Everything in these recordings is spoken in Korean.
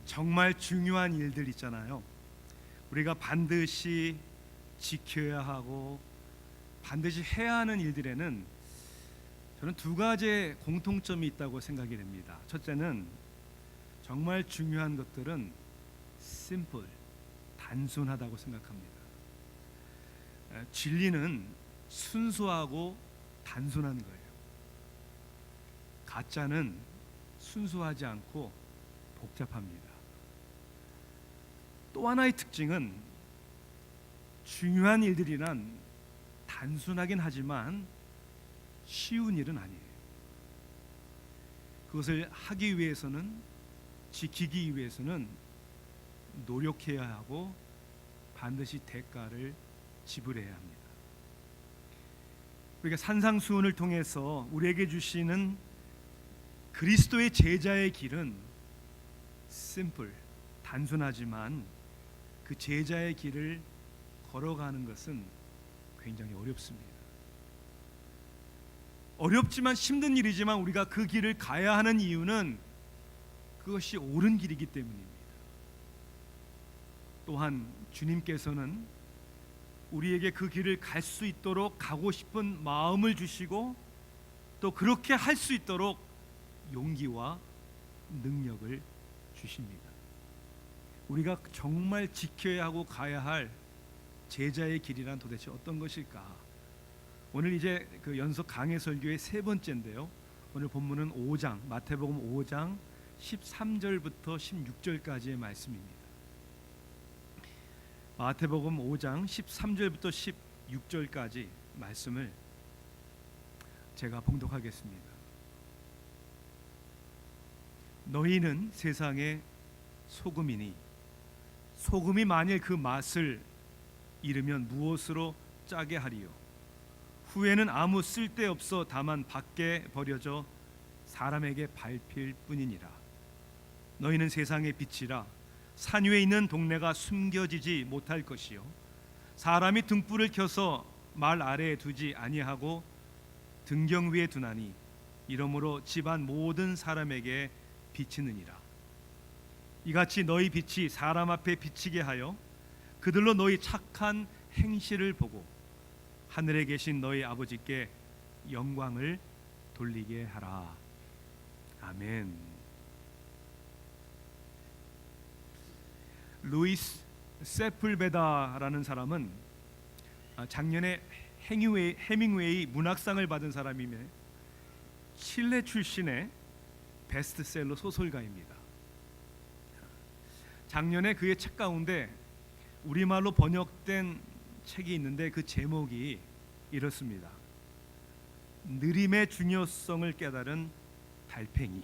정말 중요한 일들 있잖아요. 우리가 반드시 지켜야 하고 반드시 해야 하는 일들에는 저는 두 가지의 공통점이 있다고 생각이 됩니다. 첫째는 정말 중요한 것들은 simple, 단순하다고 생각합니다. 진리는 순수하고 단순한 거예요. 가짜는 순수하지 않고 복잡합니다. 또 하나의 특징은 중요한 일들이란 단순하긴 하지만 쉬운 일은 아니에요. 그것을 하기 위해서는, 지키기 위해서는 노력해야 하고 반드시 대가를 지불해야 합니다. 우리가 산상수훈을 통해서 우리에게 주시는 그리스도의 제자의 길은 simple, 단순하지만 그 제자의 길을 걸어가는 것은 굉장히 어렵습니다. 어렵지만 힘든 일이지만 우리가 그 길을 가야 하는 이유는 그것이 옳은 길이기 때문입니다. 또한 주님께서는 우리에게 그 길을 갈 수 있도록 가고 싶은 마음을 주시고 또 그렇게 할 수 있도록 용기와 능력을 주십니다. 우리가 정말 지켜야 하고 가야 할 제자의 길이란 도대체 어떤 것일까? 오늘 이제 그 연속 강해 설교의 세 번째인데요. 오늘 본문은 5장, 마태복음 5장 13절부터 16절까지의 말씀입니다. 마태복음 5장 13절부터 16절까지 말씀을 제가 봉독하겠습니다. 너희는 세상의 소금이니 소금이 만일 그 맛을 잃으면 무엇으로 짜게 하리요? 후에는 아무 쓸데없어 다만 밖에 버려져 사람에게 밟힐 뿐이니라. 너희는 세상의 빛이라. 산 위에 있는 동네가 숨겨지지 못할 것이요 사람이 등불을 켜서 말 아래에 두지 아니하고 등경 위에 두나니 이러므로 집안 모든 사람에게 비치느니라. 이같이 너희 빛이 사람 앞에 비치게 하여 그들로 너희 착한 행실을 보고 하늘에 계신 너희 아버지께 영광을 돌리게 하라. 아멘. 루이스 세풀베다라는 사람은 작년에 해밍웨이 문학상을 받은 사람이며 칠레 출신의 베스트셀러 소설가입니다. 작년에 그의 책 가운데 우리말로 번역된 책이 있는데 그 제목이 이렇습니다. 느림의 중요성을 깨달은 달팽이.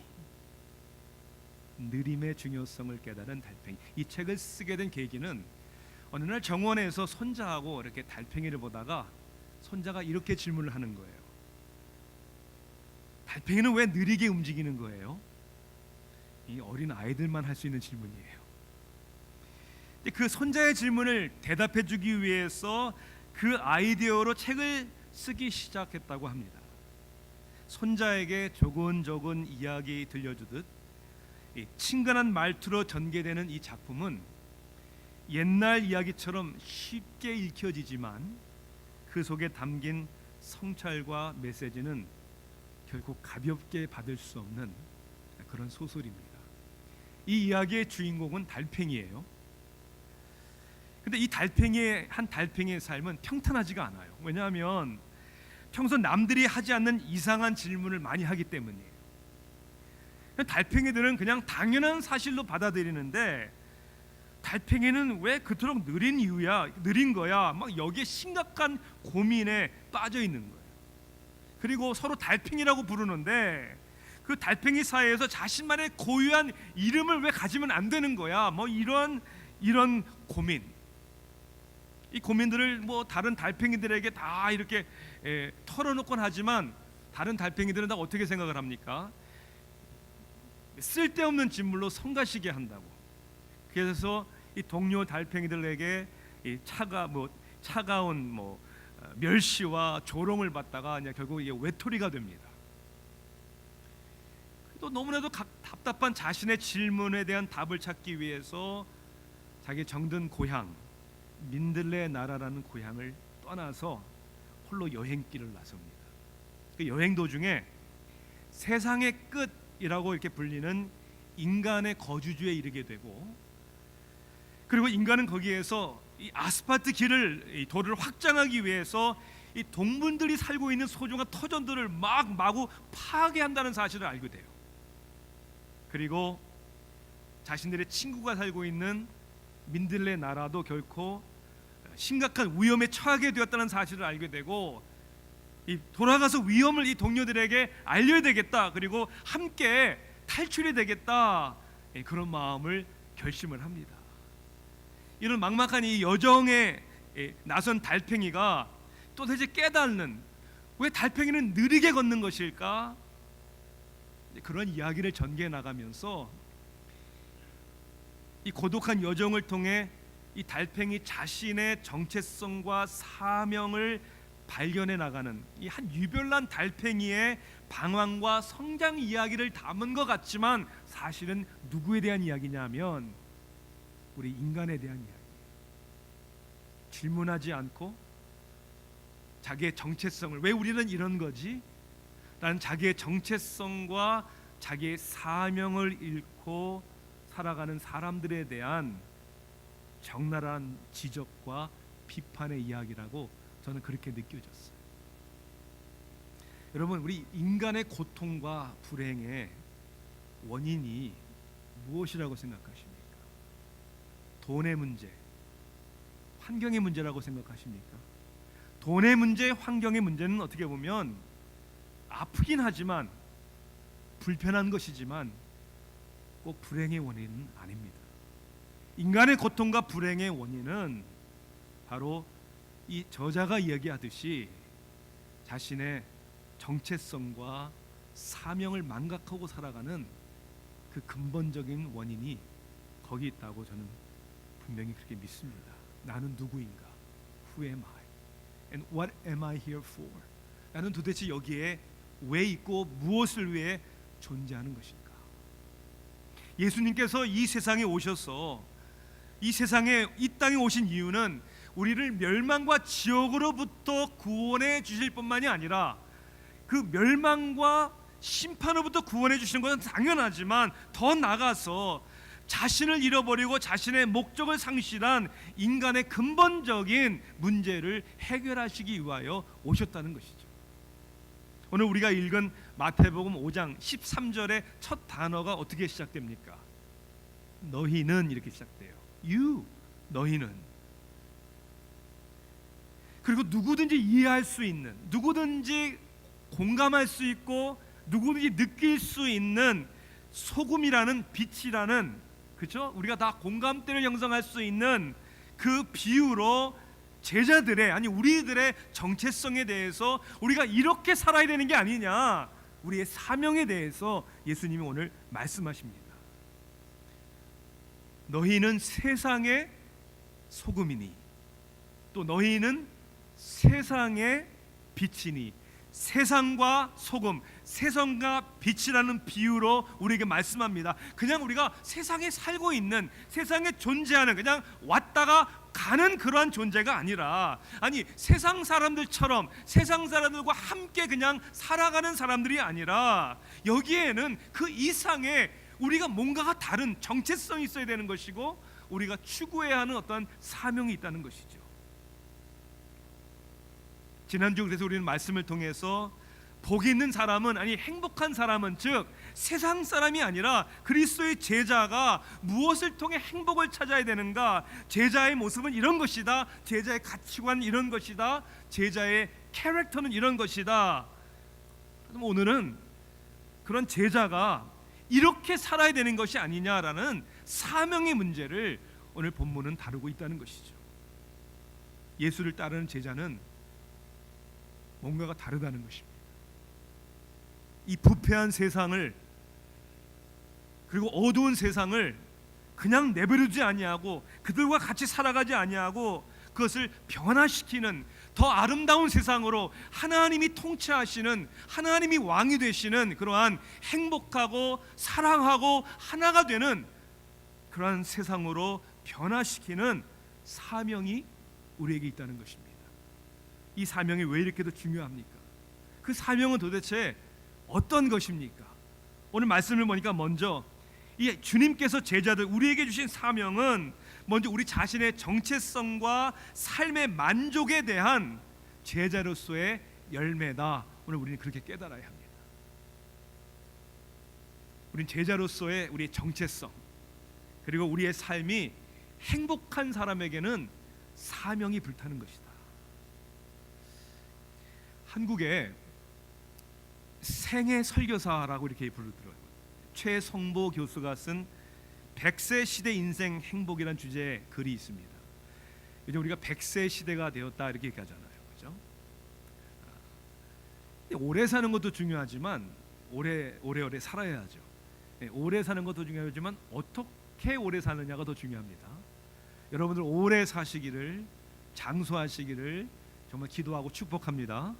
느림의 중요성을 깨달은 달팽이. 이 책을 쓰게 된 계기는 어느 날 정원에서 손자하고 이렇게 달팽이를 보다가 손자가 이렇게 질문을 하는 거예요. 달팽이는 왜 느리게 움직이는 거예요? 이 어린 아이들만 할 수 있는 질문이에요. 그 손자의 질문을 대답해 주기 위해서 그 아이디어로 책을 쓰기 시작했다고 합니다. 손자에게 조곤조곤 이야기 들려주듯 친근한 말투로 전개되는 이 작품은 옛날 이야기처럼 쉽게 읽혀지지만 그 속에 담긴 성찰과 메시지는 결코 가볍게 받을 수 없는 그런 소설입니다. 이 이야기의 주인공은 달팽이에요. 근데 이 한 달팽이의 삶은 평탄하지가 않아요. 왜냐하면 평소 남들이 하지 않는 이상한 질문을 많이 하기 때문이에요. 달팽이들은 그냥 당연한 사실로 받아들이는데 달팽이는 왜 그토록 느린 거야? 막 여기에 심각한 고민에 빠져 있는 거예요. 그리고 서로 달팽이라고 부르는데 그 달팽이 사이에서 자신만의 고유한 이름을 왜 가지면 안 되는 거야? 뭐 이런 고민. 이 고민들을 뭐 다른 달팽이들에게 다 이렇게 털어놓곤 하지만 다른 달팽이들은 다 어떻게 생각을 합니까? 쓸데없는 진물로 성가시게 한다고. 그래서 이 동료 달팽이들에게 이 차가운 멸시와 조롱을 받다가 결국 이게 외톨이가 됩니다. 또 너무나도 답답한 자신의 질문에 대한 답을 찾기 위해서 자기 정든 고향 민들레 나라라는 고향을 떠나서 홀로 여행길을 나섭니다. 그 여행 도중에 세상의 끝이라고 이렇게 불리는 인간의 거주지에 이르게 되고, 그리고 인간은 거기에서 이 아스팔트 길을, 이 도를 확장하기 위해서 이 동물들이 살고 있는 소중한 터전들을 마구 파괴한다는 사실을 알게 돼요. 그리고 자신들의 친구가 살고 있는 민들레 나라도 결코 심각한 위험에 처하게 되었다는 사실을 알게 되고, 이 돌아가서 위험을 이 동료들에게 알려야 되겠다, 그리고 함께 탈출이 되겠다, 그런 마음을 결심을 합니다. 이런 막막한 이 여정에 나선 달팽이가 도대체 깨닫는, 왜 달팽이는 느리게 걷는 것일까? 그런 이야기를 전개해 나가면서 이 고독한 여정을 통해 이 달팽이 자신의 정체성과 사명을 발견해 나가는 이 한 유별난 달팽이의 방황과 성장 이야기를 담은 것 같지만, 사실은 누구에 대한 이야기냐면 우리 인간에 대한 이야기. 질문하지 않고 자기의 정체성을, 왜 우리는 이런 거지? 라는 자기의 정체성과 자기의 사명을 잃고 살아가는 사람들에 대한 적나라한 지적과 비판의 이야기라고 저는 그렇게 느껴졌어요. 여러분, 우리 인간의 고통과 불행의 원인이 무엇이라고 생각하십니까? 돈의 문제, 환경의 문제라고 생각하십니까? 돈의 문제, 환경의 문제는 어떻게 보면 아프긴 하지만, 불편한 것이지만 꼭 불행의 원인은 아닙니다. 인간의 고통과 불행의 원인은 바로 이 저자가 이야기하듯이 자신의 정체성과 사명을 망각하고 살아가는 그 근본적인 원인이 거기 있다고 저는 분명히 그렇게 믿습니다. 나는 누구인가? Who am I? And what am I here for? 나는 도대체 여기에 왜 있고 무엇을 위해 존재하는 것인가? 예수님께서 이 세상에 오셔서 이 세상에, 이 땅에 오신 이유는 우리를 멸망과 지옥으로부터 구원해 주실 뿐만이 아니라 그 멸망과 심판으로부터 구원해 주시는 것은 당연하지만, 더 나아가서 자신을 잃어버리고 자신의 목적을 상실한 인간의 근본적인 문제를 해결하시기 위하여 오셨다는 것이죠. 오늘 우리가 읽은 마태복음 5장 13절의 첫 단어가 어떻게 시작됩니까? 너희는, 이렇게 시작돼요. You, 너희는. 그리고 누구든지 이해할 수 있는, 누구든지 공감할 수 있고 누구든지 느낄 수 있는 소금이라는, 빛이라는, 그렇죠? 우리가 다 공감대를 형성할 수 있는 그 비유로 제자들의, 아니 우리들의 정체성에 대해서 우리가 이렇게 살아야 되는 게 아니냐, 우리의 사명에 대해서 예수님이 오늘 말씀하십니다. 너희는 세상의 소금이니, 또 너희는 세상의 빛이니. 세상과 소금, 세상과 빛이라는 비유로 우리에게 말씀합니다. 그냥 우리가 세상에 살고 있는, 세상에 존재하는, 그냥 왔다가 가는 그러한 존재가 아니라, 아니 세상 사람들처럼 세상 사람들과 함께 그냥 살아가는 사람들이 아니라, 여기에는 그 이상의 우리가 뭔가가 다른 정체성이 있어야 되는 것이고, 우리가 추구해야 하는 어떤 사명이 있다는 것이죠. 지난주 그래서 우리는 말씀을 통해서 복 있는 사람은, 아니 행복한 사람은, 즉 세상 사람이 아니라 그리스도의 제자가 무엇을 통해 행복을 찾아야 되는가? 제자의 모습은 이런 것이다, 제자의 가치관은 이런 것이다, 제자의 캐릭터는 이런 것이다. 그럼 오늘은 그런 제자가 이렇게 살아야 되는 것이 아니냐라는 사명의 문제를 오늘 본문은 다루고 있다는 것이죠. 예수를 따르는 제자는 뭔가가 다르다는 것입니다. 이 부패한 세상을, 그리고 어두운 세상을 그냥 내버려두지 아니하고, 그들과 같이 살아가지 아니하고 그것을 변화시키는, 더 아름다운 세상으로 하나님이 통치하시는, 하나님이 왕이 되시는 그러한 행복하고 사랑하고 하나가 되는 그러한 세상으로 변화시키는 사명이 우리에게 있다는 것입니다. 이 사명이 왜 이렇게도 중요합니까? 그 사명은 도대체 어떤 것입니까? 오늘 말씀을 보니까 먼저 이 주님께서 제자들 우리에게 주신 사명은 먼저 우리 자신의 정체성과 삶의 만족에 대한 제자로서의 열매다. 오늘 우리는 그렇게 깨달아야 합니다. 우린 제자로서의 우리의 정체성, 그리고 우리의 삶이 행복한 사람에게는 사명이 불타는 것이다. 한국에 생애 설교사라고 이렇게 부르더라고요. 최성보 교수가 쓴 100세 시대 인생 행복이라는 주제의 글이 있습니다. 요즘 우리가 100세 시대가 되었다 이렇게 얘기하잖아요, 그렇죠? 오래 사는 것도 중요하지만 오래오래 살아야죠. 오래 사는 것도 중요하지만 어떻게 오래 사느냐가 더 중요합니다. 여러분들 오래 사시기를, 장수하시기를 정말 기도하고 축복합니다.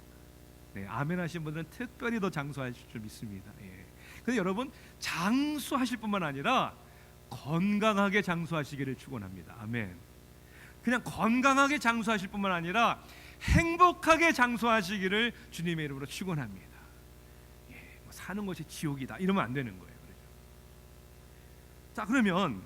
아멘 하신 분들은 특별히 더 장수하실 줄 믿습니다. 그래서 여러분 장수하실 뿐만 아니라 건강하게 장수하시기를 축원합니다. 아멘. 그냥 건강하게 장수하실 뿐만 아니라 행복하게 장수하시기를 주님의 이름으로 축원합니다. 사는 것이 지옥이다 이러면 안 되는 거예요. 그렇죠? 자, 그러면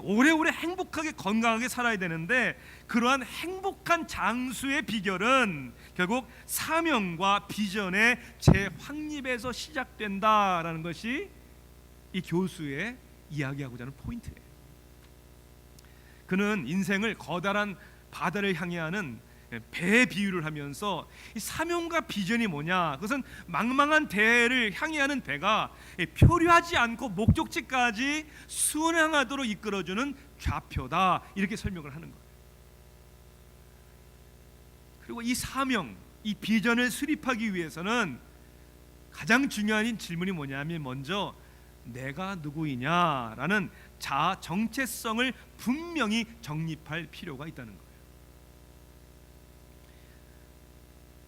오래오래 행복하게 건강하게 살아야 되는데 그러한 행복한 장수의 비결은 결국 사명과 비전의 재확립에서 시작된다라는 것이 이 교수의 이야기하고자 하는 포인트예요. 그는 인생을 거다란 바다를 향해 하는 배 비유를 하면서 이 사명과 비전이 뭐냐, 그것은 망망한 대해를 향해 하는 배가 표류하지 않고 목적지까지 순항하도록 이끌어주는 좌표다 이렇게 설명을 하는 거예요. 그리고 이 사명, 이 비전을 수립하기 위해서는 가장 중요한 질문이 뭐냐면 먼저 내가 누구이냐라는 자아 정체성을 분명히 정립할 필요가 있다는 거예요.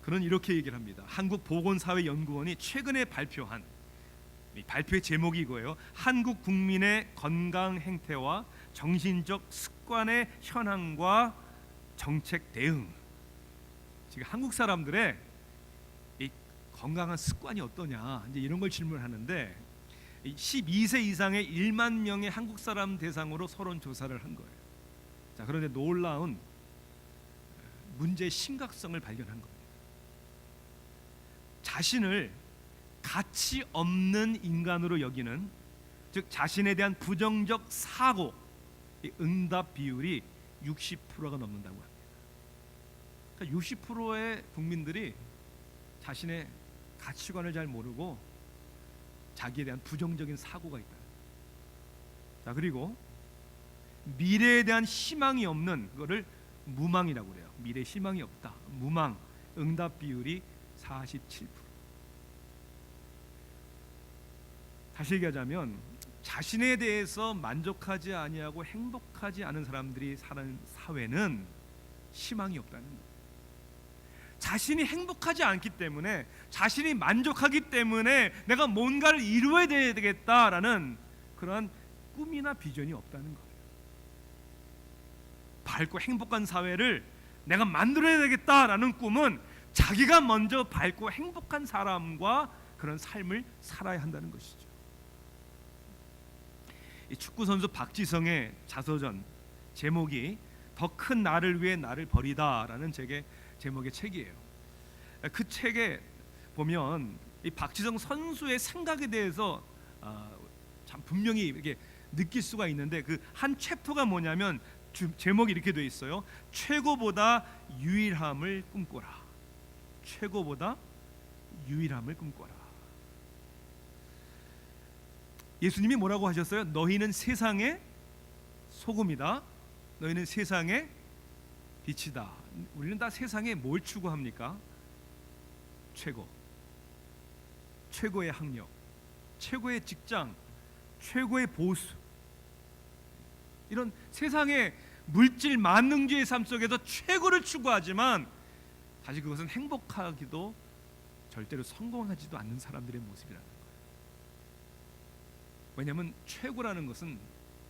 그는 이렇게 얘기를 합니다. 한국보건사회연구원이 최근에 발표한 발표의 제목이 이거예요. 한국 국민의 건강 행태와 정신적 습관의 현황과 정책 대응. 지금 한국 사람들의 이 건강한 습관이 어떠냐 이제 이런 걸 질문하는데 12세 이상의 1만 명의 한국 사람 대상으로 서론 조사를 한 거예요. 자, 그런데 놀라운 문제의 심각성을 발견한 겁니다. 자신을 가치 없는 인간으로 여기는, 즉 자신에 대한 부정적 사고, 응답 비율이 60%가 넘는다고 합니다. 그러니까 60%의 국민들이 자신의 가치관을 잘 모르고 자기에 대한 부정적인 사고가 있다. 자, 그리고 미래에 대한 희망이 없는 거를 무망이라고 그래요. 미래 희망이 없다. 무망. 응답 비율이 47%. 다시 얘기하자면 자신에 대해서 만족하지 아니하고 행복하지 않은 사람들이 사는 사회는 희망이 없다는 거예요. 자신이 행복하지 않기 때문에, 자신이 만족하기 때문에 내가 뭔가를 이루어야 되겠다라는 그런 꿈이나 비전이 없다는 거예요. 밝고 행복한 사회를 내가 만들어야 되겠다라는 꿈은 자기가 먼저 밝고 행복한 사람과 그런 삶을 살아야 한다는 것이죠. 이 축구 선수 박지성의 자서전 제목이 더 큰 나를 위해 나를 버리다라는 제목의 책이에요. 그 책에 보면 이 박지성 선수의 생각에 대해서 참 분명히 이렇게 느낄 수가 있는데 그 한 챕터가 뭐냐면 제목이 이렇게 돼 있어요. 최고보다 유일함을 꿈꿔라. 최고보다 유일함을 꿈꿔라. 예수님이 뭐라고 하셨어요? 너희는 세상의 소금이다. 너희는 세상의 빛이다. 우리는 다 세상에 뭘 추구합니까? 최고, 최고의 학력, 최고의 직장, 최고의 보수, 이런 세상에 물질 만능주의 삶 속에서 최고를 추구하지만 사실 그것은 행복하기도 절대로 성공하지도 않는 사람들의 모습이라는 거예요. 왜냐하면 최고라는 것은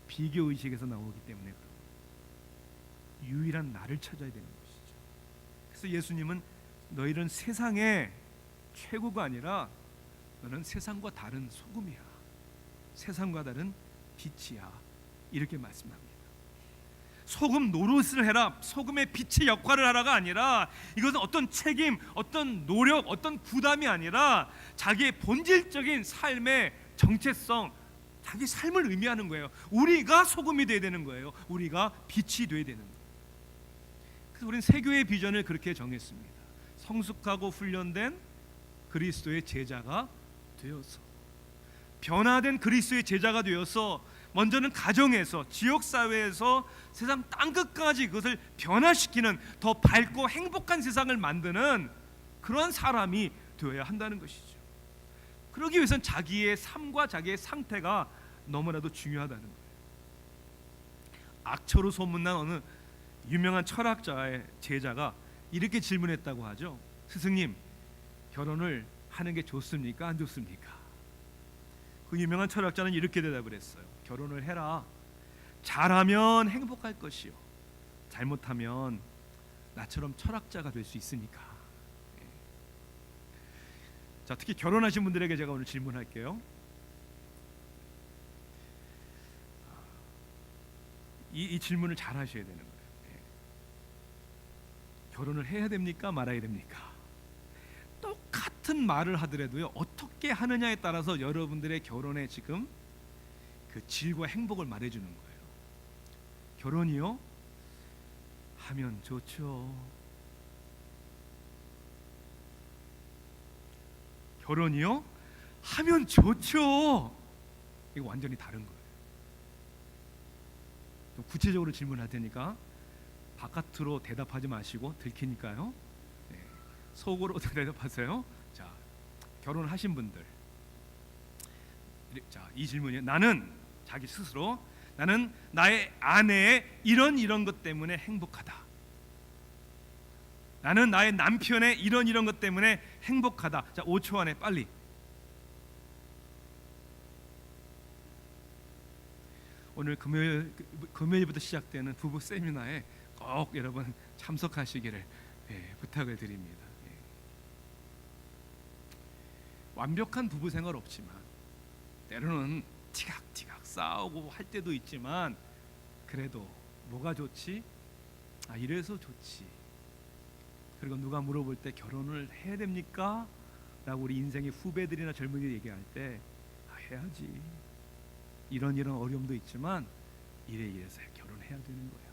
비교의식에서 나오기 때문에 그런 거예요. 유일한 나를 찾아야 되는 것이죠. 그래서 예수님은 너희는 세상의 최고가 아니라 너는 세상과 다른 소금이야, 세상과 다른 빛이야, 이렇게 말씀합니다. 소금 노릇을 해라, 소금의 빛의 역할을 하라가 아니라 이것은 어떤 책임, 어떤 노력, 어떤 부담이 아니라 자기의 본질적인 삶의 정체성, 자기 삶을 의미하는 거예요. 우리가 소금이 돼야 되는 거예요. 우리가 빛이 돼야 되는 거예요. 그래서 우리는 세교의 비전을 그렇게 정했습니다. 성숙하고 훈련된 그리스도의 제자가 되어서, 변화된 그리스도의 제자가 되어서 먼저는 가정에서, 지역사회에서 세상 땅끝까지 그것을 변화시키는 더 밝고 행복한 세상을 만드는 그런 사람이 되어야 한다는 것이죠. 그러기 위해서는 자기의 삶과 자기의 상태가 너무나도 중요하다는 거예요. 악처로 소문난 어느 유명한 철학자의 제자가 이렇게 질문했다고 하죠. 스승님, 결혼을 하는 게 좋습니까? 안 좋습니까? 그 유명한 철학자는 이렇게 대답을 했어요. 결혼을 해라. 잘하면 행복할 것이요, 잘못하면 나처럼 철학자가 될 수 있으니까. 자, 특히 결혼하신 분들에게 제가 오늘 질문할게요. 이 질문을 잘 하셔야 되는 거예요. 결혼을 해야 됩니까? 말아야 됩니까? 똑같은 말을 하더라도요, 어떻게 하느냐에 따라서 여러분들의 결혼에 지금 그 질과 행복을 말해주는 거예요. 결혼이요? 하면 좋죠. 결혼이요? 하면 좋죠. 이거 완전히 다른 거예요. 좀 구체적으로 질문할 테니까 바깥으로 대답하지 마시고 들키니까요. 네, 속으로 대답하세요. 자, 결혼하신 분들, 자, 이 질문이에요. 나는 자기 스스로, 나는 나의 아내의 이런 것 때문에 행복하다. 나는 나의 남편의 이런 것 때문에 행복하다. 자, 5초 안에 빨리. 오늘 금요일부터 시작되는 부부 세미나에 꼭 여러분 참석하시기를 부탁을 드립니다. 완벽한 부부 생활 없지만 때로는 티각티각 싸우고 할 때도 있지만 그래도 뭐가 좋지? 아, 이래서 좋지. 그리고 누가 물어볼 때 결혼을 해야 됩니까? 라고 우리 인생의 후배들이나 젊은이들 얘기할 때 해야지. 이런 어려움도 있지만 이래서 결혼해야 되는 거야.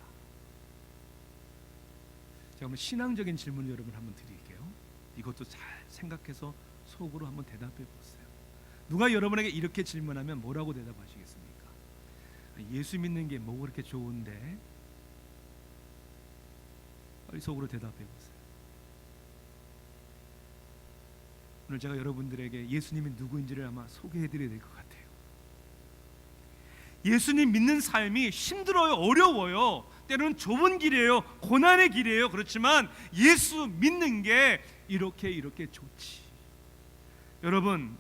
제가 한번 신앙적인 질문을 여러분 한번 드릴게요. 이것도 잘 생각해서 속으로 한번 대답해 보세요. 누가 여러분에게 이렇게 질문하면 뭐라고 대답하시겠습니까? 예수 믿는 게 뭐 그렇게 좋은데? 빨리 속으로 대답해 보세요. 오늘 제가 여러분들에게 예수님이 누구인지를 아마 소개해 드려야 될 것 같아요. 예수님 믿는 삶이 힘들어요, 어려워요. 때로는 좁은 길이에요, 고난의 길이에요. 그렇지만 예수 믿는 게 이렇게 좋지. 여러분,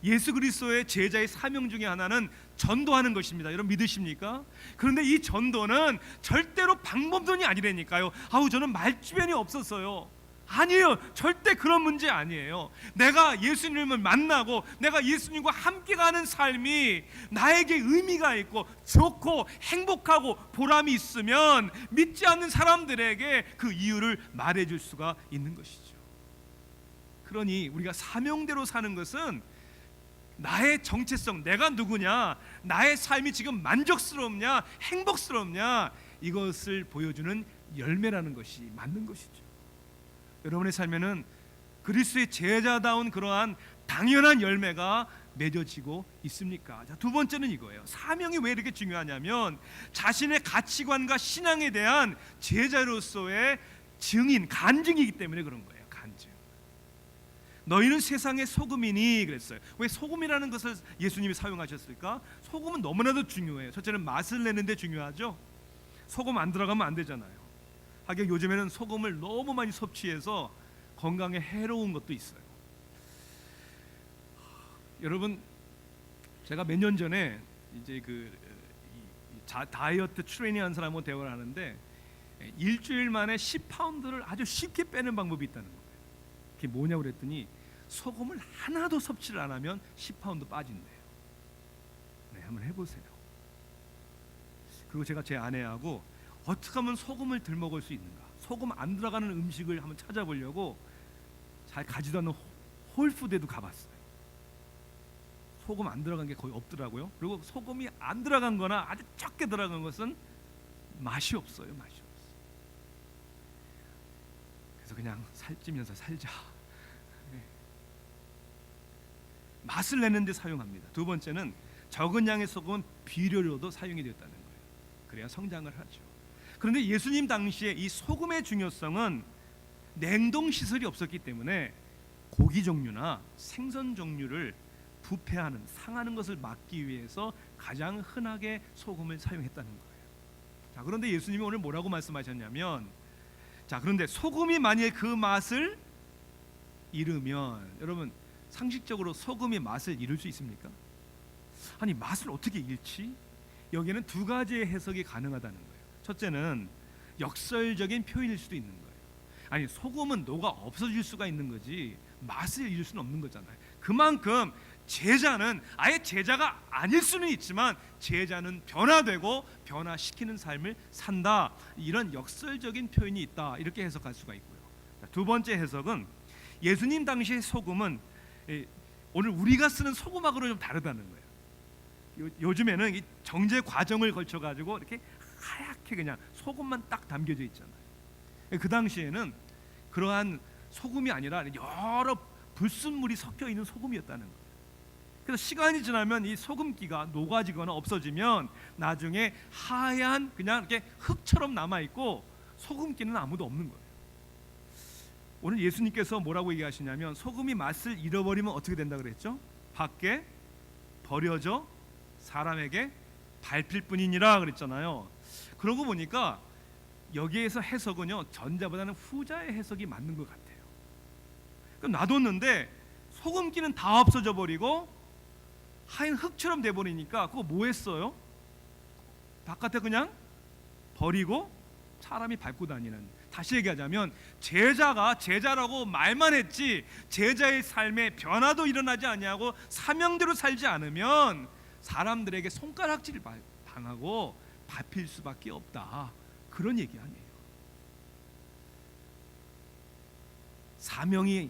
예수 그리스도의 제자의 사명 중에 하나는 전도하는 것입니다. 여러분 믿으십니까? 그런데 이 전도는 절대로 방법론이 아니라니까요. 아우, 저는 말주변이 없었어요. 아니에요. 절대 그런 문제 아니에요. 내가 예수님을 만나고 내가 예수님과 함께 가는 삶이 나에게 의미가 있고 좋고 행복하고 보람이 있으면 믿지 않는 사람들에게 그 이유를 말해줄 수가 있는 것이죠. 그러니 우리가 사명대로 사는 것은 나의 정체성, 내가 누구냐, 나의 삶이 지금 만족스럽냐, 행복스럽냐, 이것을 보여주는 열매라는 것이 맞는 것이죠. 여러분의 삶에는 그리스도의 제자다운 그러한 당연한 열매가 맺어지고 있습니까? 자, 두 번째는 이거예요. 사명이 왜 이렇게 중요하냐면 자신의 가치관과 신앙에 대한 제자로서의 증인, 간증이기 때문에 그런 거예요. 간증. 너희는 세상의 소금이니 그랬어요. 왜 소금이라는 것을 예수님이 사용하셨을까? 소금은 너무나도 중요해요. 첫째는 맛을 내는데 중요하죠. 소금 안 들어가면 안 되잖아요. 하긴 요즘에는 소금을 너무 많이 섭취해서 건강에 해로운 것도 있어요. 여러분, 제가 몇 년 전에 이제 다이어트 트레이닝 한 사람하고 대화를 하는데 일주일 만에 10파운드를 아주 쉽게 빼는 방법이 있다는 거예요. 그게 뭐냐고 그랬더니 소금을 하나도 섭취를 안 하면 10파운드 빠진대요. 네, 한번 해보세요. 그리고 제가 제 아내하고 어떻게 하면 소금을 덜 먹을 수 있는가, 소금 안 들어가는 음식을 한번 찾아보려고 잘 가지도 않는 홀푸드에도 가봤어요. 소금 안 들어간 게 거의 없더라고요. 그리고 소금이 안 들어간 거나 아주 적게 들어간 것은 맛이 없어요. 맛이 없어요. 그래서 그냥 살찌면서 살자. 네. 맛을 내는데 사용합니다. 두 번째는 적은 양의 소금은 비료로도 사용이 되었다는 거예요. 그래야 성장을 하죠. 그런데 예수님 당시에 이 소금의 중요성은 냉동 시설이 없었기 때문에 고기 종류나 생선 종류를 부패하는, 상하는 것을 막기 위해서 가장 흔하게 소금을 사용했다는 거예요. 자, 그런데 예수님이 오늘 뭐라고 말씀하셨냐면, 자, 그런데 소금이 만일 그 맛을 잃으면, 여러분 상식적으로 소금이 맛을 잃을 수 있습니까? 아니, 맛을 어떻게 잃지? 여기에는 두 가지의 해석이 가능하다는 거예요. 첫째는 역설적인 표현일 수도 있는 거예요. 아니, 소금은 녹아 없어질 수가 있는 거지 맛을 잃을 수는 없는 거잖아요. 그만큼 제자는 아예 제자가 아닐 수는 있지만 제자는 변화되고 변화시키는 삶을 산다, 이런 역설적인 표현이 있다, 이렇게 해석할 수가 있고요. 두 번째 해석은 예수님 당시의 소금은 오늘 우리가 쓰는 소금하고는 좀 다르다는 거예요. 요즘에는 이 정제 과정을 거쳐 가지고 이렇게 하얗게 그냥 소금만 딱 담겨져 있잖아요. 그 당시에는 그러한 소금이 아니라 여러 불순물이 섞여 있는 소금이었다는 거예요. 그래서 시간이 지나면 이 소금기가 녹아지거나 없어지면 나중에 하얀 그냥 이렇게 흙처럼 남아 있고 소금기는 아무도 없는 거예요. 오늘 예수님께서 뭐라고 얘기하시냐면 소금이 맛을 잃어버리면 어떻게 된다 그랬죠? 밖에 버려져 사람에게 밟힐 뿐이니라 그랬잖아요. 그러고 보니까 여기에서 해석은요, 전자보다는 후자의 해석이 맞는 것 같아요. 그럼 놔뒀는데 소금기는 다 없어져 버리고 하얀 흙처럼 돼버리니까 그거 뭐 했어요? 바깥에 그냥 버리고 사람이 밟고 다니는. 다시 얘기하자면 제자가 제자라고 말만 했지 제자의 삶에 변화도 일어나지 않냐고 사명대로 살지 않으면 사람들에게 손가락질을 당하고 밟힐 수밖에 없다, 그런 얘기 아니에요. 사명이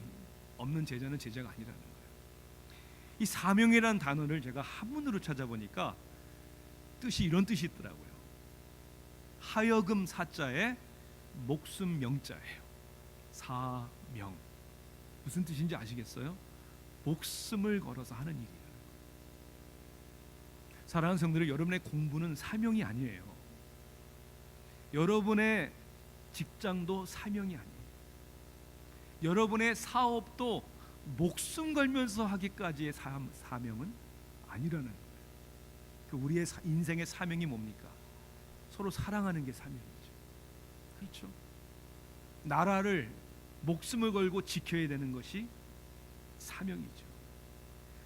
없는 제자는 제자가 아니라는 거예요. 이 사명이라는 단어를 제가 한문으로 찾아보니까 뜻이 이런 뜻이 있더라고요. 하여금 사자에 목숨 명자예요. 사명. 무슨 뜻인지 아시겠어요? 목숨을 걸어서 하는 일이에요. 사랑하는 성도들, 여러분의 공부는 사명이 아니에요. 여러분의 직장도 사명이 아니에요. 여러분의 사업도 목숨 걸면서 하기까지의 사명은 아니라는 거예요. 그 우리의 인생의 사명이 뭡니까? 서로 사랑하는 게 사명이죠. 그렇죠? 나라를 목숨을 걸고 지켜야 되는 것이 사명이죠.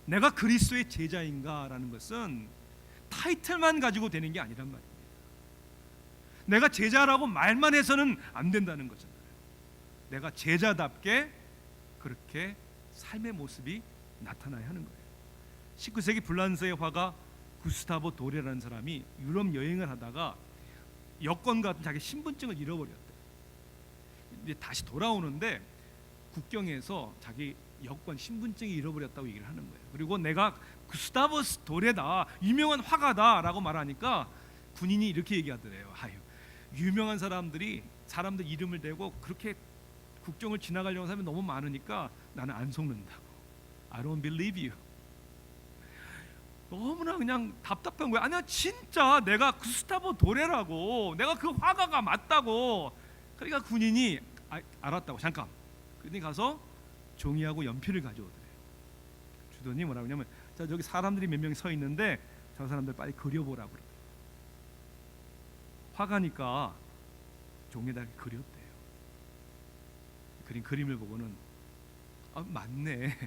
내가 그리스도의 제자인가라는 것은 타이틀만 가지고 되는 게 아니란 말입니다. 내가 제자라고 말만 해서는 안 된다는 거잖아요. 내가 제자답게 그렇게 삶의 모습이 나타나야 하는 거예요. 19세기 불란서의 화가 구스타보 도레라는 사람이 유럽 여행을 하다가 여권 같은 자기 신분증을 잃어버렸대요. 이제 다시 돌아오는데 국경에서 자기 여권 신분증이 잃어버렸다고 얘기를 하는 거예요. 그리고 내가 구스타보 도레다, 유명한 화가다라고 말하니까 군인이 이렇게 얘기하더래요. 아유, 유명한 사람들 이름을 대고 그렇게 국경을 지나가려는 사람이 너무 많으니까 나는 안 속는다고. I don't believe you. 너무나 그냥 답답한 거야. 아니야, 진짜 내가 구스타보 도레라고, 내가 그 화가가 맞다고. 그러니까 군인이 알았다고. 잠깐. 그러니 가서 종이하고 연필을 가져오더래요. 주더니 뭐라고 하냐면, 자, 저기 사람들이 몇 명이 서 있는데 저 사람들 빨리 그려보라고 그러더래요. 화가니까 종에다 그렸대요. 그린 그림을 보고는 맞네.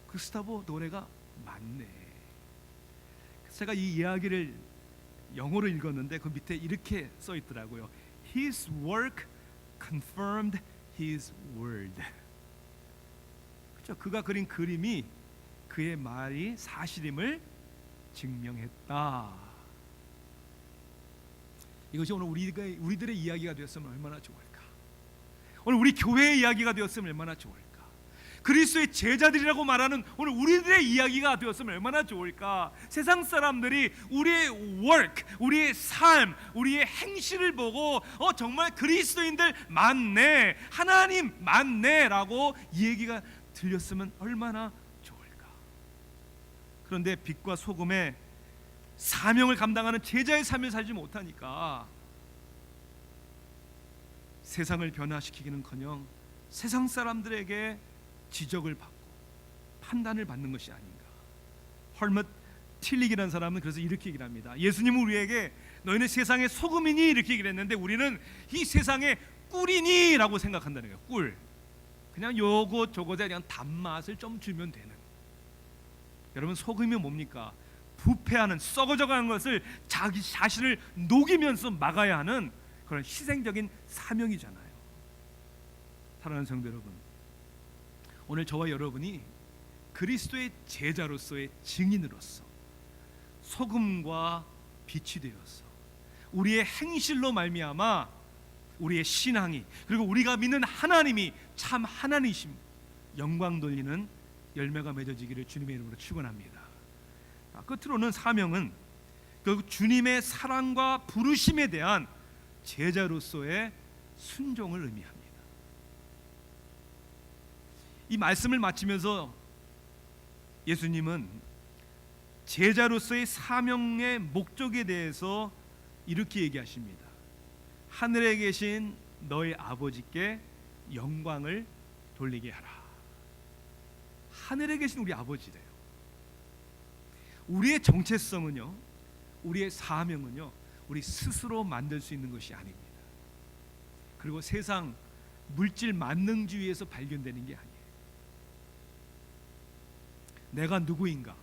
구스타보 노래가 맞네. 제가 이 이야기를 영어로 읽었는데 그 밑에 이렇게 써 있더라고요. His work confirmed his word. 그렇죠? 그가 그린 그림이 그의 말이 사실임을 증명했다. 이것이 오늘 우리들의 이야기가 되었으면 얼마나 좋을까? 오늘 우리 교회의 이야기가 되었으면 얼마나 좋을까? 그리스도의 제자들이라고 말하는 오늘 우리들의 이야기가 되었으면 얼마나 좋을까? 세상 사람들이 우리의 work, 우리의 삶, 우리의 행실을 보고 정말 그리스도인들 맞네, 하나님 맞네라고 이 얘기가 들렸으면 얼마나 좋을까? 그런데 빛과 소금의 사명을 감당하는 제자의 삶을 살지 못하니까 세상을 변화시키기는커녕 세상 사람들에게 지적을 받고 판단을 받는 것이 아닌가. 헐벗 틸릭이라는 사람은 그래서 이렇게 얘기를 합니다. 예수님은 우리에게 너희는 세상의 소금이니 이렇게 얘기를 했는데 우리는 이 세상의 꿀이니 라고 생각한다는 거예요. 꿀. 그냥 요거 저거에 그냥 단맛을 좀 주면 되는. 여러분, 소금이 뭡니까? 부패하는, 썩어져가는 것을 자기 자신을 녹이면서 막아야 하는 그런 희생적인 사명이잖아요. 사랑하는 성도 여러분, 오늘 저와 여러분이 그리스도의 제자로서의 증인으로서 소금과 빛이 되어서 우리의 행실로 말미암아 우리의 신앙이, 그리고 우리가 믿는 하나님이 참 하나님이심 영광 돌리는 열매가 맺어지기를 주님의 이름으로 축원합니다. 끝으로는 사명은 결국 주님의 사랑과 부르심에 대한 제자로서의 순종을 의미합니다. 이 말씀을 마치면서 예수님은 제자로서의 사명의 목적에 대해서 이렇게 얘기하십니다. 하늘에 계신 너희 아버지께 영광을 돌리게 하라. 하늘에 계신 우리 아버지래요. 우리의 정체성은요, 우리의 사명은요, 우리 스스로 만들 수 있는 것이 아닙니다. 그리고 세상 물질 만능주의에서 발견되는 게 아니에요. 내가 누구인가,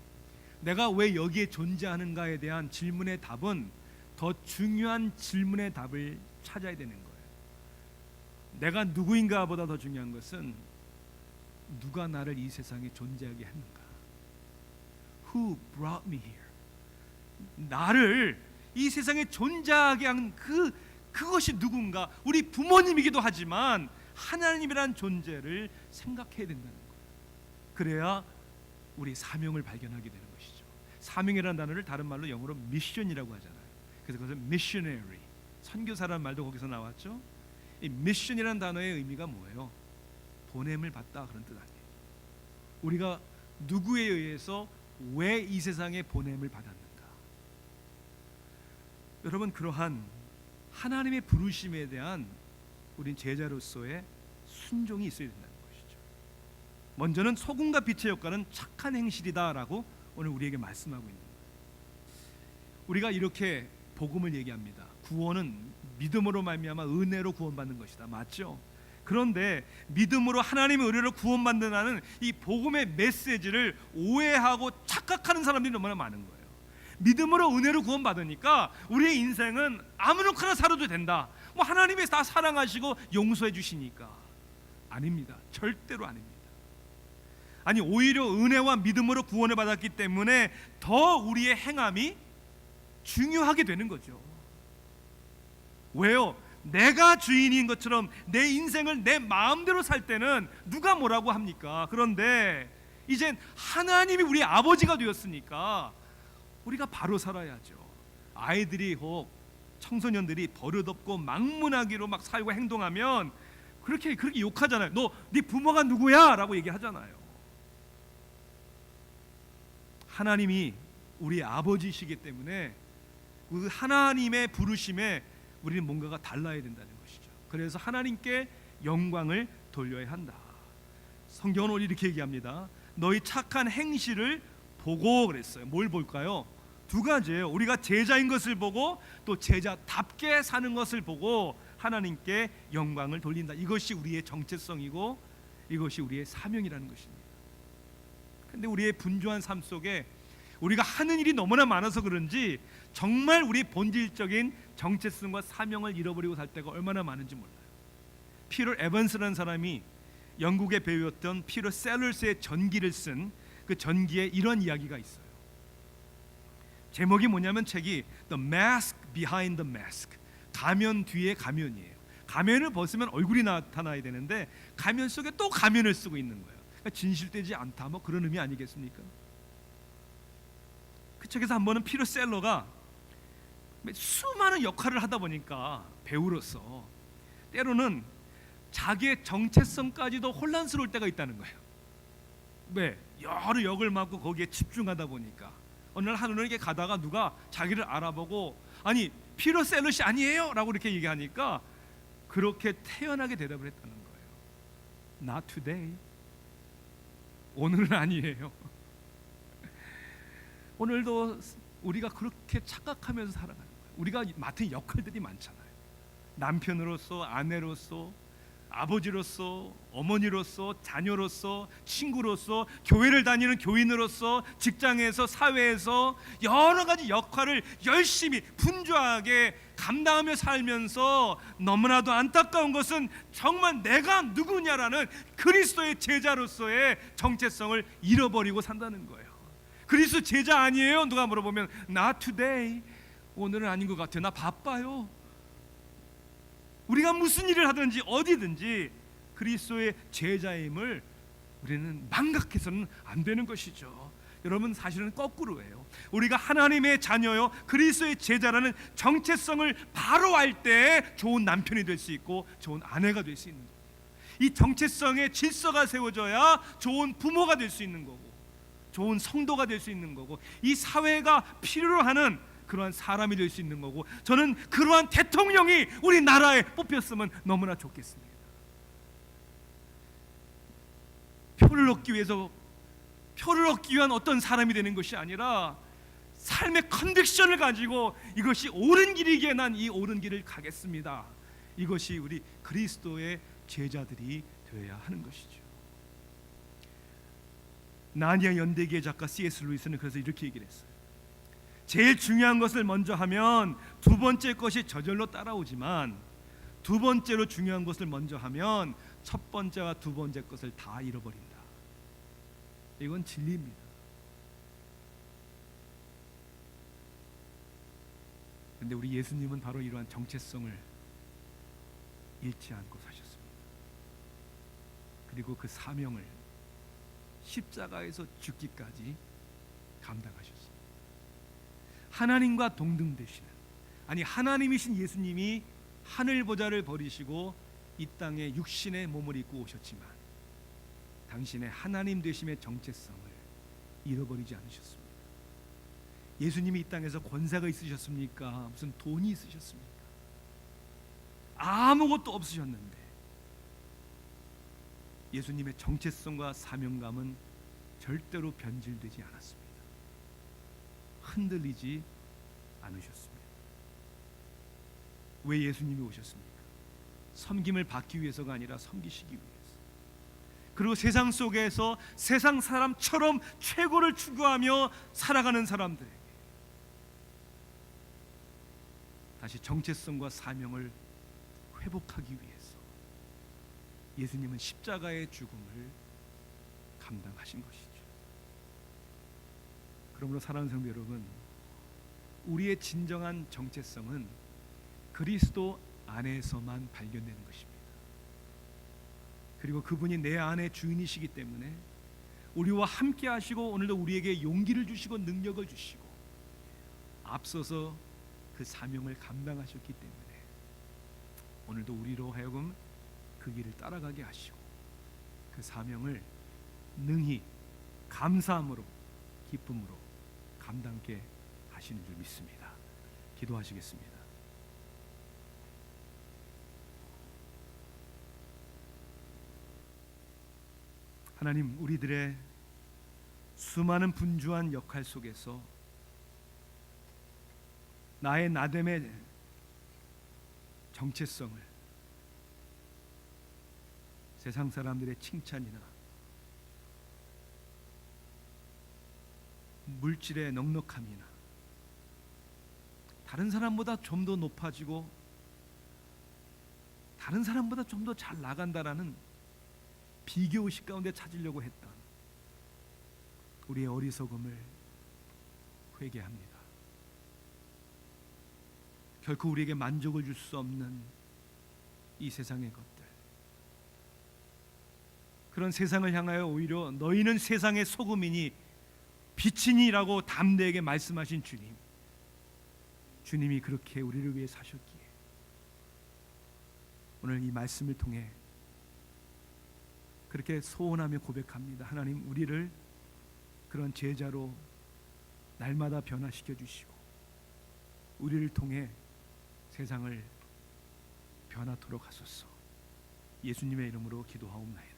내가 왜 여기에 존재하는가에 대한 질문의 답은 더 중요한 질문의 답을 찾아야 되는 거예요. 내가 누구인가 보다 더 중요한 것은 누가 나를 이 세상에 존재하게 했는가. Who brought me here? 나를 이 세상에 존재하게 한 그것이 누군가. 우리 부모님이기도 하지만 하나님이란 존재를 생각해야 된다는 거예요. 그래야 우리 사명을 발견하게 되는 것이죠. 사명이라는 단어를 다른 말로 영어로 미션이라고 하잖아요. 그래서 그것은 missionary, 선교사라는 말도 거기서 나왔죠. 이 mission이라는 단어의 의미가 뭐예요? 보냄을 받다, 그런 뜻 아니에요. 우리가 누구에 의해서 왜 이 세상에 보냄을 받았는가? 여러분, 그러한 하나님의 부르심에 대한 우린 제자로서의 순종이 있어야 된다는 것이죠. 먼저는 소금과 빛의 역할은 착한 행실이다라고 오늘 우리에게 말씀하고 있는 거예요. 우리가 이렇게 복음을 얘기합니다. 구원은 믿음으로 말미암아 은혜로 구원받는 것이다. 맞죠? 그런데 믿음으로 하나님의 은혜로 구원받는다는 이 복음의 메시지를 오해하고 착각하는 사람들이 너무나 많은 거예요. 믿음으로 은혜로 구원받으니까 우리의 인생은 아무렇게나 살아도 된다. 뭐 하나님이 다 사랑하시고 용서해 주시니까. 아닙니다. 절대로 아닙니다. 아니, 오히려 은혜와 믿음으로 구원을 받았기 때문에 더 우리의 행함이 중요하게 되는 거죠. 왜요? 내가 주인인 것처럼 내 인생을 내 마음대로 살 때는 누가 뭐라고 합니까? 그런데 이젠 하나님이 우리 아버지가 되었으니까 우리가 바로 살아야죠. 아이들이 혹 청소년들이 버릇없고 막문하기로 막 살고 행동하면 그렇게 욕하잖아요. 너 네 부모가 누구야? 라고 얘기하잖아요. 하나님이 우리 아버지시기 때문에 그 하나님의 부르심에 우리는 뭔가가 달라야 된다는 것이죠. 그래서 하나님께 영광을 돌려야 한다. 성경은 이렇게 얘기합니다. 너희 착한 행실을 보고 그랬어요. 뭘 볼까요? 두 가지예요. 우리가 제자인 것을 보고 또 제자답게 사는 것을 보고 하나님께 영광을 돌린다. 이것이 우리의 정체성이고 이것이 우리의 사명이라는 것입니다. 근데 우리의 분주한 삶 속에 우리가 하는 일이 너무나 많아서 그런지 정말 우리 본질적인 정체성과 사명을 잃어버리고 살 때가 얼마나 많은지 몰라요. 피터 에반스라는 사람이 영국의 배우였던 피터 셀러스의 전기를 쓴 그 전기에 이런 이야기가 있어요. 제목이 뭐냐면 책이 The Mask Behind the Mask, 가면 뒤에 가면이에요. 가면을 벗으면 얼굴이 나타나야 되는데 가면 속에 또 가면을 쓰고 있는 거예요. 그러니까 진실되지 않다, 뭐 그런 의미 아니겠습니까? 그 책에서 한 번은 피터 셀러가 수많은 역할을 하다 보니까 배우로서 때로는 자기의 정체성까지도 혼란스러울 때가 있다는 거예요. 왜? 여러 역을 맡고 거기에 집중하다 보니까 어느 날 하늘을 이렇게 가다가 누가 자기를 알아보고 아니 피터 셀러시 아니에요? 라고 이렇게 얘기하니까 그렇게 태연하게 대답을 했다는 거예요. Not today. 오늘은 아니에요. 오늘도 우리가 그렇게 착각하면서 살아가는 거예요. 우리가 맡은 역할들이 많잖아요. 남편으로서, 아내로서, 아버지로서, 어머니로서, 자녀로서, 친구로서, 교회를 다니는 교인으로서, 직장에서, 사회에서 여러 가지 역할을 열심히 분주하게 감당하며 살면서 너무나도 안타까운 것은 정말 내가 누구냐라는 그리스도의 제자로서의 정체성을 잃어버리고 산다는 거예요. 그리스도 제자 아니에요? 누가 물어보면 Not today. 오늘은 아닌 것 같아요. 나 바빠요. 우리가 무슨 일을 하든지 어디든지 그리스도의 제자임을 우리는 망각해서는 안 되는 것이죠. 여러분, 사실은 거꾸로예요. 우리가 하나님의 자녀요 그리스도의 제자라는 정체성을 바로 알 때 좋은 남편이 될 수 있고 좋은 아내가 될 수 있는 거예요. 이 정체성의 질서가 세워져야 좋은 부모가 될 수 있는 거고 좋은 성도가 될 수 있는 거고 이 사회가 필요로 하는 그러한 사람이 될 수 있는 거고 저는 그러한 대통령이 우리나라에 뽑혔으면 너무나 좋겠습니다. 표를 얻기 위한 어떤 사람이 되는 것이 아니라 삶의 컨빅션을 가지고 이것이 옳은 길이기에 난 이 옳은 길을 가겠습니다. 이것이 우리 그리스도의 제자들이 되어야 하는 것이죠. 나니아 연대기의 작가 C.S. 루이스는 그래서 이렇게 얘기를 했어요. 제일 중요한 것을 먼저 하면 두 번째 것이 저절로 따라오지만 두 번째로 중요한 것을 먼저 하면 첫 번째와 두 번째 것을 다 잃어버린다. 이건 진리입니다. 그런데 우리 예수님은 바로 이러한 정체성을 잃지 않고 사셨습니다. 그리고 그 사명을 십자가에서 죽기까지 감당하셨습니다. 하나님과 동등되시는, 아니 하나님이신 예수님이 하늘 보좌를 버리시고 이 땅에 육신의 몸을 입고 오셨지만 당신의 하나님 되심의 정체성을 잃어버리지 않으셨습니다. 예수님이 이 땅에서 권세가 있으셨습니까? 무슨 돈이 있으셨습니까? 아무것도 없으셨는데 예수님의 정체성과 사명감은 절대로 변질되지 않았습니다. 흔들리지 않으셨습니다. 왜 예수님이 오셨습니까? 섬김을 받기 위해서가 아니라 섬기시기 위해서. 그리고 세상 속에서 세상 사람처럼 최고를 추구하며 살아가는 사람들에게 다시 정체성과 사명을 회복하기 위해서 예수님은 십자가의 죽음을 감당하신 것이죠. 그러므로 사랑하는 성도 여러분, 우리의 진정한 정체성은 그리스도 안에서만 발견되는 것입니다. 그리고 그분이 내 안의 주인이시기 때문에 우리와 함께 하시고 오늘도 우리에게 용기를 주시고 능력을 주시고 앞서서 그 사명을 감당하셨기 때문에 오늘도 우리로 하여금 그 길을 따라가게 하시고 그 사명을 능히 감사함으로 기쁨으로 감당케 하시는 줄 믿습니다. 기도하시겠습니다. 하나님, 우리들의 수많은 분주한 역할 속에서 나의 나됨의 정체성을 세상 사람들의 칭찬이나 물질의 넉넉함이나 다른 사람보다 좀 더 높아지고 다른 사람보다 좀 더 잘 나간다라는 비교의식 가운데 찾으려고 했던 우리의 어리석음을 회개합니다. 결코 우리에게 만족을 줄 수 없는 이 세상의 것들, 그런 세상을 향하여 오히려 너희는 세상의 소금이니 빛이니라고 담대하게 말씀하신 주님, 주님이 그렇게 우리를 위해 사셨기에 오늘 이 말씀을 통해 그렇게 소원하며 고백합니다. 하나님, 우리를 그런 제자로 날마다 변화시켜 주시고 우리를 통해 세상을 변화토록 하소서. 예수님의 이름으로 기도하옵나이다.